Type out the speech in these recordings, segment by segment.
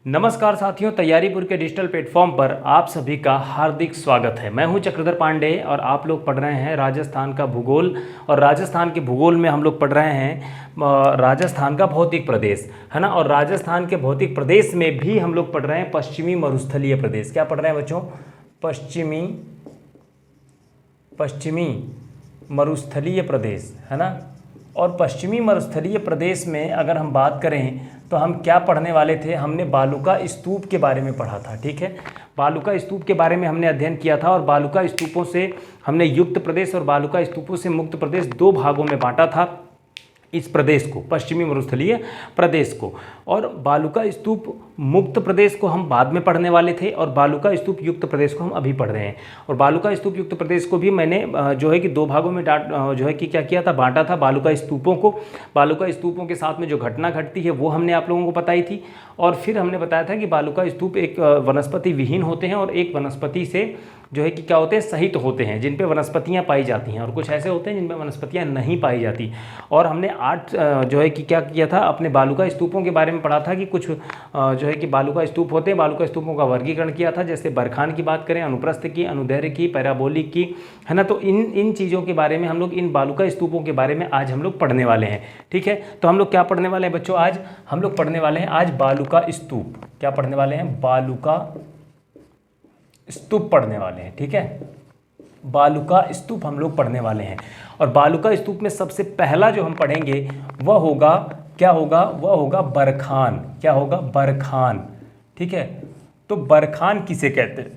नमस्कार साथियों, तैयारीपुर के डिजिटल प्लेटफॉर्म पर आप सभी का हार्दिक स्वागत है। मैं हूं चक्रधर पांडे और आप लोग पढ़ रहे हैं राजस्थान का भूगोल। और राजस्थान के भूगोल में हम लोग पढ़ रहे हैं राजस्थान का भौतिक प्रदेश, है ना। और राजस्थान के भौतिक प्रदेश में भी हम लोग पढ़ रहे हैं पश्चिमी मरुस्थलीय प्रदेश। क्या पढ़ रहे हैं बच्चों? पश्चिमी मरुस्थलीय प्रदेश, है ना। और पश्चिमी मरुस्थलीय प्रदेश में अगर हम बात करें तो हम क्या पढ़ने वाले थे? हमने बालुका स्तूप के बारे में पढ़ा था, ठीक है। बालुका स्तूप के बारे में हमने अध्ययन किया था और बालुका स्तूपों से हमने युक्त प्रदेश और बालुका स्तूपों से मुक्त प्रदेश दो भागों में बांटा था इस प्रदेश को, पश्चिमी मरुस्थलीय प्रदेश को। और बालुका स्तूप मुक्त प्रदेश को हम बाद में पढ़ने वाले थे और बालुका स्तूप युक्त प्रदेश को हम अभी पढ़ रहे हैं। और बालुका स्तूप युक्त प्रदेश को भी मैंने जो है कि दो भागों में क्या किया था, बांटा था। बालुका स्तूपों को, बालुका स्तूपों के साथ में जो घटना घटती है वो हमने आप लोगों को बताई थी। और फिर हमने बताया था कि बालुका स्तूप एक वनस्पति विहीन होते हैं और एक वनस्पति से जो है कि क्या होते हैं, सहित होते हैं, जिन पे वनस्पतियां पाई जाती हैं, और कुछ ऐसे होते हैं जिनमें वनस्पतियां नहीं पाई जाती। और हमने 8 जो है कि क्या किया था, अपने बालुका स्तूपों के बारे में पढ़ा था कि कुछ जो है कि बालुका स्तूप होते हैं। बालुका स्तूपों का वर्गीकरण किया था, जैसे बरखान की बात करें, अनुप्रस्थ की, अनुदैर्घ्य की, पैराबोलिक की, है ना। तो इन चीज़ों के बारे में हम लोग, इन बालुका स्तूपों के बारे में आज हम लोग पढ़ने वाले हैं, ठीक है। तो हम लोग क्या पढ़ने वाले हैं बच्चों? आज हम लोग पढ़ने वाले हैं आज बालुका स्तूप। क्या पढ़ने वाले हैं? बालुका स्तूप पढ़ने वाले हैं, ठीक है। बालुका स्तूप हम लोग पढ़ने वाले हैं। और बालुका स्तूप में सबसे पहला जो हम पढ़ेंगे वह होगा, क्या होगा? वह होगा बरखान। क्या होगा? बरखान, ठीक है। तो बरखान किसे कहते हैं,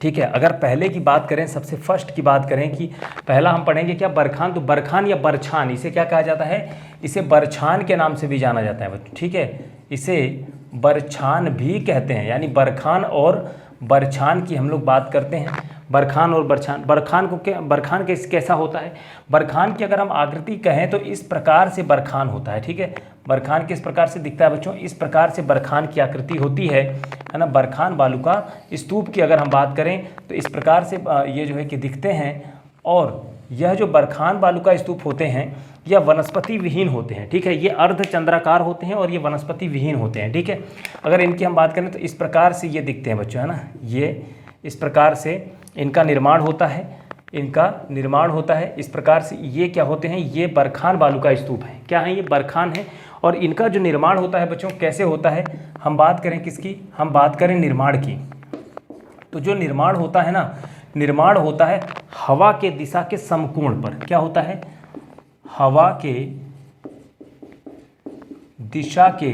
ठीक है। अगर पहले की बात करें, सबसे फर्स्ट की बात करें कि पहला हम पढ़ेंगे क्या? बरखान। तो बरखान या बरछान, इसे क्या कहा जाता है? इसे बरछान के नाम से भी जाना जाता है, ठीक है। इसे बरछान भी कहते हैं, यानी बरखान और बरछान की हम लोग बात करते हैं। बरखान और बरछान, बरखान कैसा होता है? बरखान की अगर हम आकृति कहें तो इस प्रकार से बरखान होता है, ठीक है। बरखान किस प्रकार से दिखता है बच्चों? इस प्रकार से बरखान की आकृति होती है ना। बरखान बालुका स्तूप की अगर हम बात करें तो इस प्रकार से ये जो है कि दिखते हैं। और यह जो बरखान बालुका स्तूप होते हैं यह वनस्पति विहीन होते हैं, ठीक है। ये अर्धचंद्राकार होते हैं और ये वनस्पति विहीन होते हैं, ठीक है। अगर इनकी हम बात करें तो इस प्रकार से ये दिखते हैं बच्चों, है ना। ये इस प्रकार से इनका निर्माण होता है, इस प्रकार से ये क्या होते हैं? ये बरखान बालुका स्तूप है। क्या है? ये बरखान है। और इनका जो निर्माण होता है बच्चों, कैसे होता है? हम बात करें किसकी? हम बात करें निर्माण की। तो जो निर्माण होता है ना, निर्माण होता है हवा के दिशा के समकोण पर। क्या होता है? हवा के दिशा के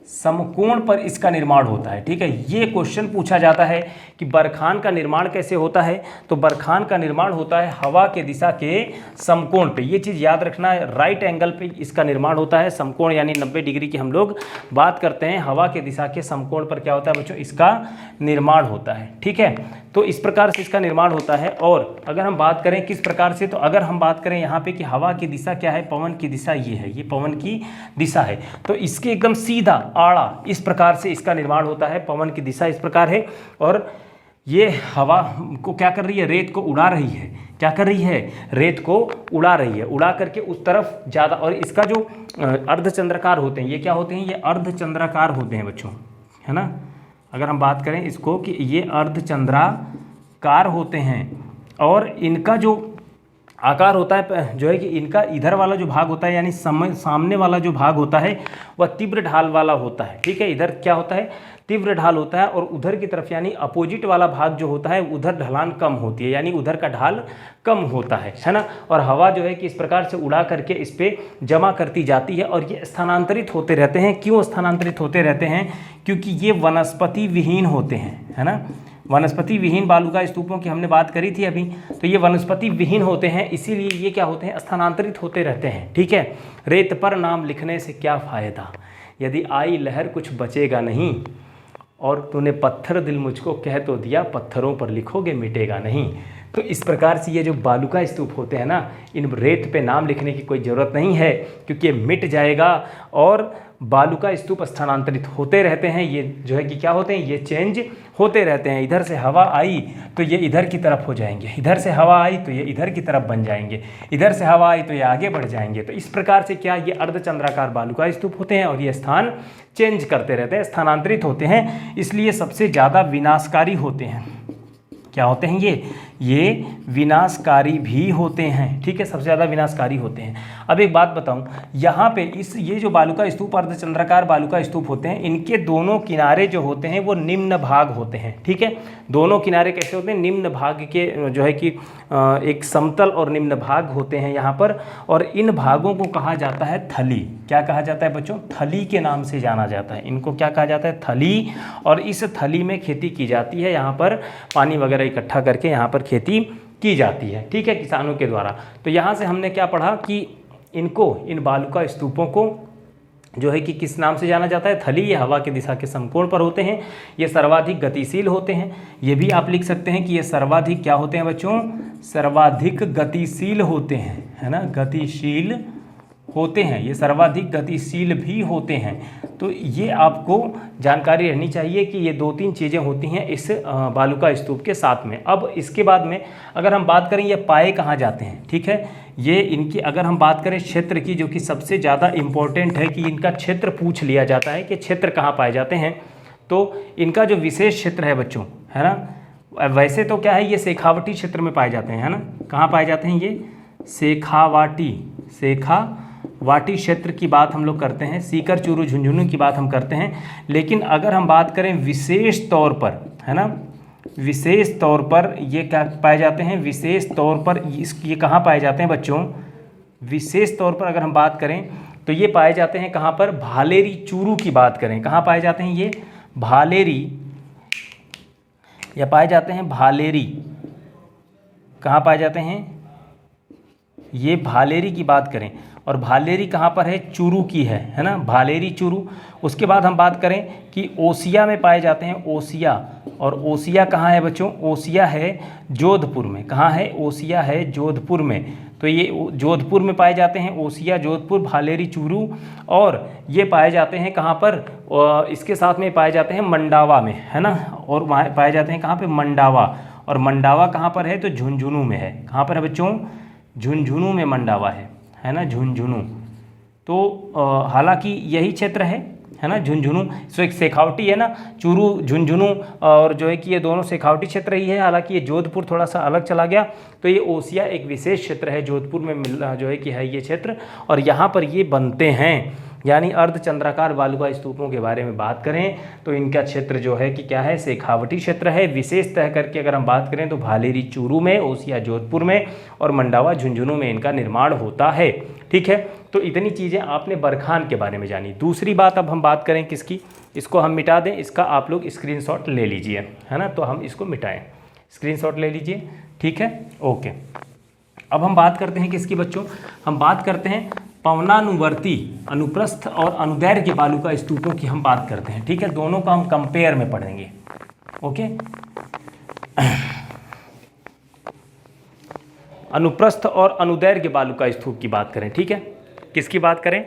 समकोण पर इसका निर्माण होता है, ठीक है। ये क्वेश्चन पूछा जाता है कि बरखान का निर्माण कैसे होता है? तो बरखान का निर्माण होता है हवा के दिशा के समकोण पे। ये चीज़ याद रखना है, राइट एंगल पे इसका निर्माण होता है। समकोण यानी 90 डिग्री की हम लोग बात करते हैं। हवा के दिशा के समकोण पर क्या होता है बच्चों? इसका निर्माण होता है, ठीक है। तो इस प्रकार से इसका निर्माण होता है। और अगर हम बात करें किस प्रकार से, तो अगर हम बात करें यहाँ पे कि हवा की दिशा क्या है, पवन की दिशा ये है, ये पवन की दिशा है। तो इसके एकदम सीधा आड़ा इस प्रकार से इसका निर्माण होता है। पवन की दिशा इस प्रकार है और ये हवा को क्या कर रही है? रेत को उड़ा रही है। क्या कर रही है? रेत को उड़ा रही है, उड़ा करके उस तरफ ज़्यादा। और इसका जो अर्धचंद्राकार होते हैं, ये क्या होते हैं? ये अर्धचंद्राकार होते हैं बच्चों, है ना। अगर हम बात करें इसको कि ये अर्धचंद्राकार होते हैं और इनका जो आकार होता है जो है कि इनका इधर वाला जो भाग होता है, यानी सामने वाला जो भाग होता है वह तीव्र ढाल वाला होता है, ठीक है। इधर क्या होता है? तीव्र ढाल होता है। और उधर की तरफ यानी अपोजिट वाला भाग जो होता है उधर ढलान कम होती है, यानी उधर का ढाल कम होता है ना। और हवा जो है कि इस प्रकार से उड़ा करके इस पर जमा करती जाती है और ये स्थानांतरित होते रहते हैं। क्यों स्थानांतरित होते रहते हैं? क्योंकि ये वनस्पति विहीन होते हैं, है ना। वनस्पति विहीन बालुका स्तूपों की हमने बात करी थी अभी। तो ये वनस्पति विहीन होते हैं, इसीलिए ये क्या होते हैं? स्थानांतरित होते रहते हैं, ठीक है। रेत पर नाम लिखने से क्या फ़ायदा, यदि आई लहर कुछ बचेगा नहीं। और तूने पत्थर दिल मुझको कह तो दिया, पत्थरों पर लिखोगे मिटेगा नहीं। तो इस प्रकार से ये जो बालुका स्तूप होते हैं ना, इन रेत पे नाम लिखने की कोई ज़रूरत नहीं है, क्योंकि ये मिट जाएगा और बालुका स्तूप स्थानांतरित होते रहते हैं। ये जो है कि क्या होते हैं, ये चेंज होते रहते हैं। इधर से हवा आई तो ये इधर की तरफ हो जाएंगे, इधर से हवा आई तो ये इधर की तरफ बन जाएंगे, इधर से हवा आई तो ये आगे बढ़ जाएंगे। तो इस प्रकार से क्या, ये अर्धचंद्राकार बालुका स्तूप होते हैं और ये स्थान चेंज करते रहते हैं, स्थानांतरित होते हैं, इसलिए सबसे ज़्यादा विनाशकारी होते हैं। क्या होते हैं ये विनाशकारी भी होते हैं, ठीक है, सबसे ज़्यादा विनाशकारी होते हैं। अब एक बात बताऊं, यहाँ पे ये जो बालुका स्तूप, अर्धचंद्राकार बालुका स्तूप होते हैं, इनके दोनों किनारे जो होते हैं वो निम्न भाग होते हैं, ठीक है। दोनों किनारे कैसे होते हैं, निम्न भाग के, जो है कि एक समतल और निम्न भाग होते हैं यहाँ पर, और इन भागों को कहा जाता है थली। क्या कहा जाता है बच्चों, थली के नाम से जाना जाता है। इनको क्या कहा जाता है, थली। और इस थली में खेती की जाती है, यहाँ पर पानी वगैरह इकट्ठा करके यहाँ पर खेती की जाती है, ठीक है, किसानों के द्वारा। तो यहाँ से हमने क्या पढ़ा कि इन बालुका स्तूपों को जो है कि किस नाम से जाना जाता है, थली। ये हवा की दिशा के समकोण पर होते हैं, ये सर्वाधिक गतिशील होते हैं। ये भी आप लिख सकते हैं कि ये सर्वाधिक क्या होते हैं बच्चों, सर्वाधिक गतिशील होते हैं, है ना, गतिशील होते हैं, ये सर्वाधिक गतिशील भी होते हैं। तो ये आपको जानकारी रहनी चाहिए कि ये 2-3 चीज़ें होती हैं इस बालुका स्तूप के साथ में। अब इसके बाद में अगर हम बात करें ये पाए कहाँ जाते हैं, ठीक है, ये इनकी अगर हम बात करें क्षेत्र की, जो कि सबसे ज़्यादा इम्पोर्टेंट है कि इनका क्षेत्र पूछ लिया जाता है कि क्षेत्र कहाँ पाए जाते हैं, तो इनका जो विशेष क्षेत्र है बच्चों, है ना, वैसे तो क्या है, ये शेखावटी क्षेत्र में पाए जाते हैं, है ना। कहाँ पाए जाते हैं ये, शेखावाटी क्षेत्र की बात हम लोग करते हैं, सीकर, चूरू, झुंझुनू की बात हम करते हैं। लेकिन अगर हम बात करें विशेष तौर पर, है ना, विशेष तौर पर ये क्या पाए जाते हैं, विशेष तौर पर ये कहाँ पाए जाते हैं बच्चों, विशेष तौर पर अगर हम बात करें तो ये पाए जाते हैं कहाँ पर, भालेरी, चूरू की बात करें, कहाँ पाए जाते हैं ये, भालेरी, या पाए जाते हैं भालेरी। कहाँ पाए जाते हैं ये, भालेरी की बात करें, और भालेरी कहाँ पर है, चूरू की है ना, भालेरी, चूरू। उसके बाद हम बात करें कि ओसिया में पाए जाते हैं, ओसिया, और ओसिया कहाँ है बच्चों, ओसिया है जोधपुर में। कहाँ है, ओसिया है जोधपुर में। तो ये जोधपुर में पाए जाते हैं, ओसिया, जोधपुर, भालेरी, चूरू। और ये पाए जाते हैं कहाँ पर, इसके साथ में पाए जाते हैं मंडावा में, है ना, और वहाँ पाए जाते हैं कहाँ पे, मंडावा। और मंडावा कहाँ पर है, तो झुंझुनू में है। कहाँ पर है बच्चों, झुंझुनू में मंडावा है ना, झुंझुनू। तो हालांकि यही क्षेत्र है ना, झुंझुनू। सो एक शेखावटी है ना, चूरू, झुंझुनू, और जो है कि ये दोनों शेखावटी क्षेत्र ही है। हालांकि ये जोधपुर थोड़ा सा अलग चला गया। तो ये ओसिया एक विशेष क्षेत्र है, जोधपुर में जो है कि है ये क्षेत्र, और यहाँ पर ये बनते हैं। यानी अर्धचंद्राकार बालुका स्तूपों के बारे में बात करें तो इनका क्षेत्र जो है कि क्या है, शेखावटी क्षेत्र है। विशेषतः करके अगर हम बात करें तो भालेरी, चूरू में, ओसिया, जोधपुर में, और मंडावा, झुंझुनू में इनका निर्माण होता है, ठीक है। तो इतनी चीज़ें आपने बरखान के बारे में जानी। दूसरी बात अब हम बात करें किसकी, इसको हम मिटा दें, इसका आप लोग स्क्रीनशॉट ले लीजिए, है ना। तो हम इसको मिटाएं, स्क्रीनशॉट ले लीजिए, ठीक है, ओके। अब हम बात करते हैं किसकी बच्चों, हम बात करते हैं पवनानुवर्ती, अनुप्रस्थ और अनुदैर्घ्य बालुका स्तूपों की हम बात करते हैं, ठीक है। दोनों का हम कंपेयर में पढ़ेंगे, ओके। अनुप्रस्थ और अनुदैर्घ्य बालुका स्तूप की बात करें, ठीक है। किसकी बात करें,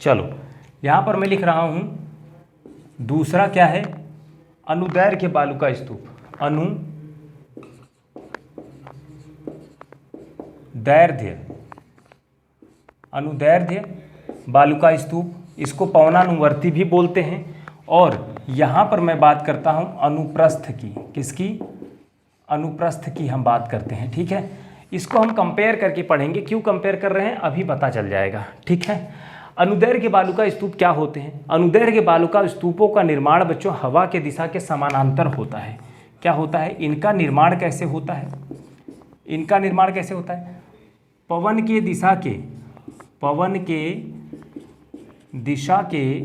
चलो यहां पर मैं लिख रहा हूं दूसरा क्या है, अनुदैर्घ्य बालुका स्तूप। अनुदैर्घ्य बालुका स्तूप, इसको पवनानुवर्ती भी बोलते हैं। और यहाँ पर मैं बात करता हूँ अनुप्रस्थ की, किसकी, अनुप्रस्थ की हम बात करते हैं, ठीक है। इसको हम कंपेयर करके पढ़ेंगे, क्यों कंपेयर कर रहे हैं अभी पता चल जाएगा, ठीक है। अनुदैर्घ्य बालुका स्तूप क्या होते हैं, अनुदैर्घ्य बालुका स्तूपों का निर्माण बच्चों हवा के दिशा के समानांतर होता है। क्या होता है, इनका निर्माण कैसे होता है, इनका निर्माण कैसे होता है, पवन के दिशा के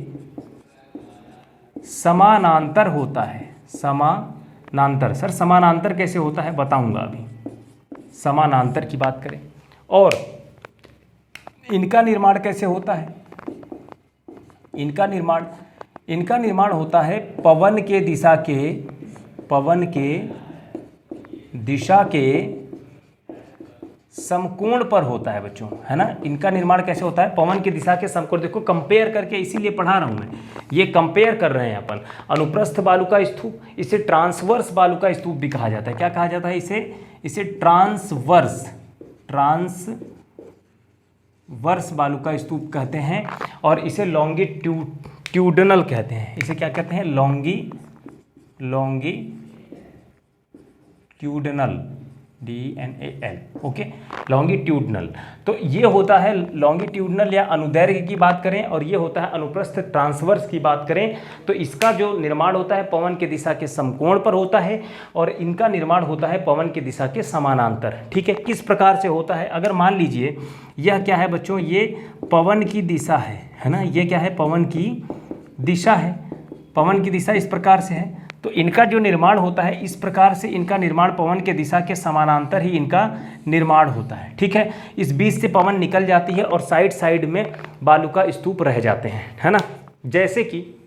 समानांतर होता है। समानांतर, सर समानांतर कैसे होता है बताऊंगा अभी, समानांतर की बात करें। और इनका निर्माण कैसे होता है, इनका निर्माण होता है पवन के दिशा के समकोण पर होता है बच्चों, है ना। इनका निर्माण कैसे होता है, पवन की दिशा के समकोण। देखो कंपेयर करके इसीलिए पढ़ा रहा हूँ मैं, ये कंपेयर कर रहे हैं अपन। अनुप्रस्थ बालू का स्तूप, इसे ट्रांसवर्स बालू का स्तूप भी कहा जाता है। क्या कहा जाता है इसे ट्रांसवर्स बालू का स्तूप कहते हैं, और इसे लॉन्गिट्यूडनल कहते हैं। इसे क्या कहते हैं, लॉन्गिट्यूडनल, DNAL, ओके, लॉन्गिट्यूडनल। तो ये होता है लॉन्गिट्यूडनल या अनुदैर्घ्य की बात करें, और ये होता है अनुप्रस्थ ट्रांसवर्स की बात करें, तो इसका जो निर्माण होता है पवन की दिशा के समकोण पर होता है, और इनका निर्माण होता है पवन की दिशा के समानांतर। ठीक है, किस प्रकार से होता है, अगर मान लीजिए यह क्या है बच्चों, ये पवन की दिशा है ना, ये क्या है, पवन की दिशा है। पवन की दिशा इस प्रकार से है, तो इनका जो निर्माण होता है इस प्रकार से, इनका निर्माण पवन के दिशा के समानांतर ही इनका निर्माण होता है। ठीक है, इस बीच से पवन निकल जाती है और साइड साइड में बालू का स्तूप रह जाते हैं, है ना। जैसे कि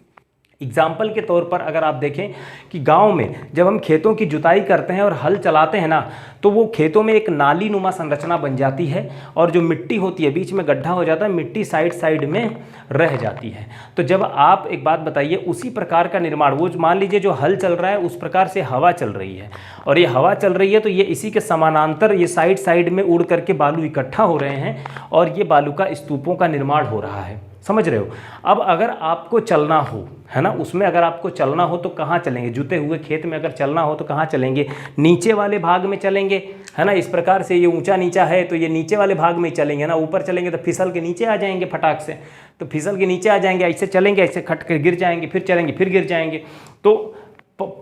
एग्जाम्पल के तौर पर अगर आप देखें कि गांव में जब हम खेतों की जुताई करते हैं और हल चलाते हैं ना, तो वो खेतों में एक नाली नुमा संरचना बन जाती है, और जो मिट्टी होती है बीच में गड्ढा हो जाता है, मिट्टी साइड साइड में रह जाती है। तो जब आप एक बात बताइए, उसी प्रकार का निर्माण, वो मान लीजिए जो हल चल रहा है उस प्रकार से हवा चल रही है, और ये हवा चल रही है तो ये इसी के समानांतर ये साइड साइड में उड़ करके बालू इकट्ठा हो रहे हैं, और ये बालू का स्तूपों का निर्माण हो रहा है। समझ रहे हो। अब अगर आपको चलना हो, है ना, उसमें अगर आपको चलना हो तो कहाँ चलेंगे, जुते हुए खेत में अगर चलना हो तो कहाँ चलेंगे, नीचे वाले भाग में चलेंगे, है ना। इस प्रकार से ये ऊंचा नीचा है तो ये नीचे वाले भाग में ही चलेंगे ना, ऊपर चलेंगे तो फिसल के नीचे आ जाएंगे फटाक से, तो फिसल के नीचे आ जाएंगे, ऐसे चलेंगे, ऐसे खट कर गिर जाएंगे, फिर चलेंगे फिर गिर जाएंगे, तो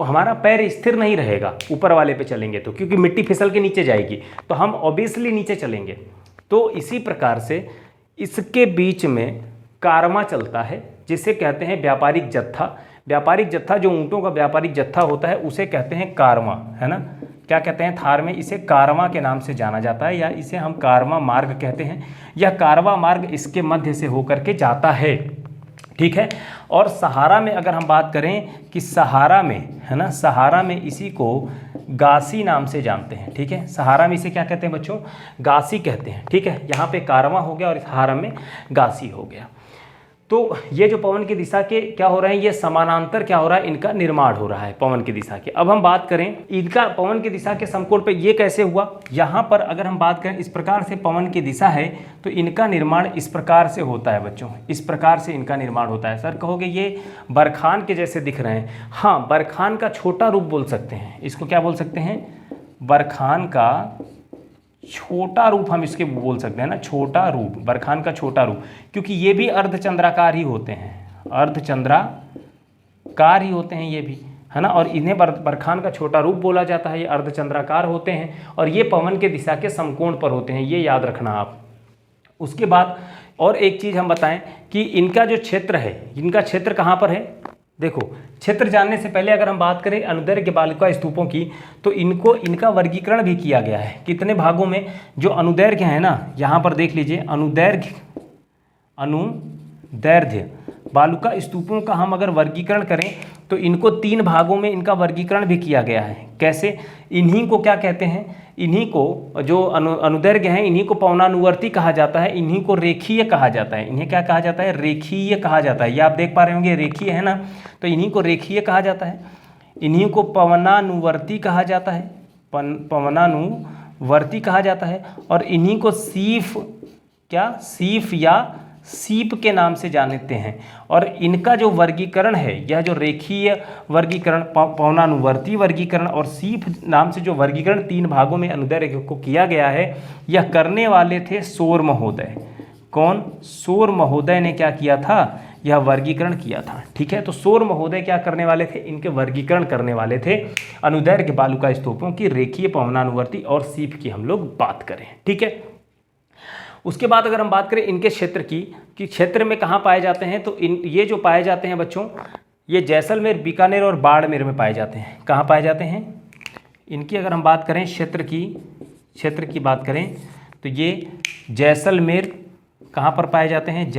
हमारा पैर स्थिर नहीं रहेगा ऊपर वाले पे चलेंगे तो, क्योंकि मिट्टी फिसल के नीचे जाएगी, तो हम ऑब्वियसली नीचे चलेंगे। तो इसी प्रकार से इसके बीच में कारवां चलता है, जिसे कहते हैं व्यापारिक जत्था। व्यापारिक जत्था, जो ऊँटों का व्यापारिक जत्था होता है उसे कहते हैं कारवां, है ना। क्या कहते हैं, थार में इसे कारवां के नाम से जाना जाता है, या इसे हम कारवां मार्ग कहते हैं। यह कारवां मार्ग इसके मध्य से होकर के जाता है। ठीक है, और सहारा में अगर हम बात करें कि सहारा में, है ना, सहारा में इसी को गासी नाम से जानते हैं। ठीक है, सहारा में इसे क्या कहते हैं बच्चों, गासी कहते हैं। ठीक है, यहाँ पे कारवां हो गया और सहारा में गासी हो गया। तो ये जो पवन की दिशा के क्या हो रहे हैं, ये समानांतर क्या हो रहा है, इनका निर्माण हो रहा है पवन की दिशा के। अब हम बात करें इनका पवन की दिशा के समकोण पे ये कैसे हुआ, यहाँ पर अगर हम बात करें इस प्रकार से पवन की दिशा है तो इनका निर्माण इस प्रकार से होता है बच्चों, इस प्रकार से इनका निर्माण होता है। सर कहोगे ये बरखान के जैसे दिख रहे हैं, हाँ, बरखान का छोटा रूप बोल सकते हैं, इसको क्या बोल सकते हैं, बरखान का छोटा रूप हम इसके बोल सकते हैं ना, छोटा रूप, बरखान का छोटा रूप, क्योंकि ये भी अर्धचंद्राकार ही होते हैं, अर्धचंद्राकार ही होते हैं ये भी, है ना। और इन्हें बरखान का छोटा रूप बोला जाता है, ये अर्धचंद्राकार होते हैं और ये पवन के दिशा के समकोण पर होते हैं, ये याद रखना आप। उसके बाद और एक चीज़ हम बताएं कि इनका जो क्षेत्र है, इनका क्षेत्र कहाँ पर है। देखो, क्षेत्र जानने से पहले अगर हम बात करें अनुदैर्घ्य बालिका स्तूपों की, तो इनका वर्गीकरण भी किया गया है। कितने भागों में, जो अनुदैर्घ्य है ना, यहाँ पर देख लीजिए, अनुदैर्घ्य बालुका स्तूपों का हम अगर वर्गीकरण करें तो इनको 3 भागों में इनका वर्गीकरण भी किया गया है। कैसे, इन्हीं को क्या कहते हैं, इन्हीं को जो अनुदैर्घ्य हैं इन्हीं को पवनानुवर्ती कहा जाता है, इन्हीं को रेखीय कहा जाता है। इन्हें क्या कहा जाता है, रेखीय कहा जाता है। ये आप देख पा रहे होंगे रेखीय है ना, तो इन्हीं को रेखीय कहा जाता है। इन्हीं को पवनानुवर्ती कहा जाता है, पवनानुवर्ती कहा जाता है। और इन्हीं को सीफ या सीप के नाम से जानते हैं। और इनका जो वर्गीकरण है, यह जो रेखीय वर्गीकरण, पवनानुवर्ती वर्गीकरण और सीप नाम से जो वर्गीकरण 3 भागों में अनुदैर्घ्य को किया गया है, यह करने वाले थे शोर महोदय। कौन, शोर महोदय ने क्या किया था, यह वर्गीकरण किया था। ठीक है, तो शोर महोदय क्या करने वाले थे, इनके वर्गीकरण करने वाले थे अनुदैर्घ्य बालुका स्तूपों की, रेखीय, पवनानुवर्ती और सीप की हम लोग बात करें। ठीक है, उसके बाद अगर हम बात करें इनके क्षेत्र की, कि क्षेत्र में कहाँ पाए जाते हैं, तो ये जो पाए जाते हैं बच्चों, ये जैसलमेर, बीकानेर और बाड़मेर में पाए जाते हैं। कहाँ पाए जाते हैं इनकी, अगर हम बात करें क्षेत्र की बात करें तो ये जैसलमेर कहाँ पर पाए जाते हैं,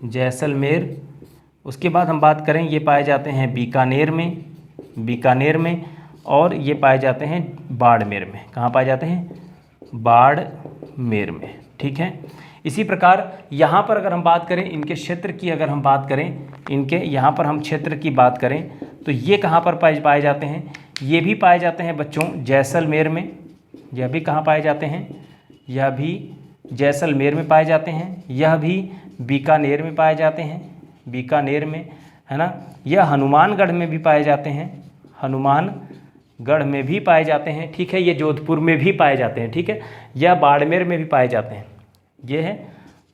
जैसलमेर। उसके बाद हम बात करें ये पाए जाते हैं बीकानेर में, और ये पाए जाते हैं बाड़मेर में। कहाँ पाए जाते हैं? बाड़मेर में, ठीक है। इसी प्रकार यहाँ पर अगर हम बात करें इनके क्षेत्र की, अगर हम बात करें इनके यहाँ पर हम क्षेत्र की बात करें तो ये कहाँ पर पाए जाते हैं? ये भी पाए जाते हैं बच्चों जैसलमेर में। यह भी कहाँ पाए जाते हैं? यह भी जैसलमेर में पाए जाते हैं। यह भी बीकानेर में पाए जाते हैं, बीकानेर में, है ना। यह हनुमानगढ़ में भी पाए जाते हैं, हनुमानगढ़ में भी पाए जाते हैं, ठीक है। ये जोधपुर में भी पाए जाते हैं, ठीक है। यह बाड़मेर में भी पाए जाते हैं, ये है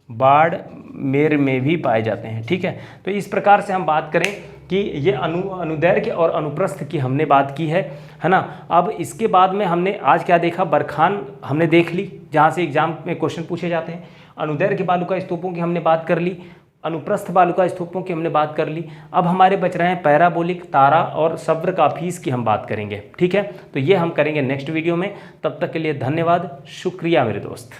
बाड़मेर में भी पाए जाते हैं, ठीक है। तो इस प्रकार से हम बात करें कि ये अनुदैर्घ्य और अनुप्रस्थ की हमने बात की है ना। अब इसके बाद में हमने आज क्या देखा? बरखान हमने देख ली, जहाँ से एग्जाम में क्वेश्चन पूछे जाते हैं। अनुदैर्घ्य बालुका स्तूपों की हमने बात कर ली, अनुप्रस्थ बालुका स्तूपों की हमने बात कर ली। अब हमारे बच रहे हैं पैराबोलिक, तारा और सब्रकाफीस की हम बात करेंगे, ठीक है। तो ये हम करेंगे नेक्स्ट वीडियो में। तब तक के लिए धन्यवाद, शुक्रिया मेरे दोस्त।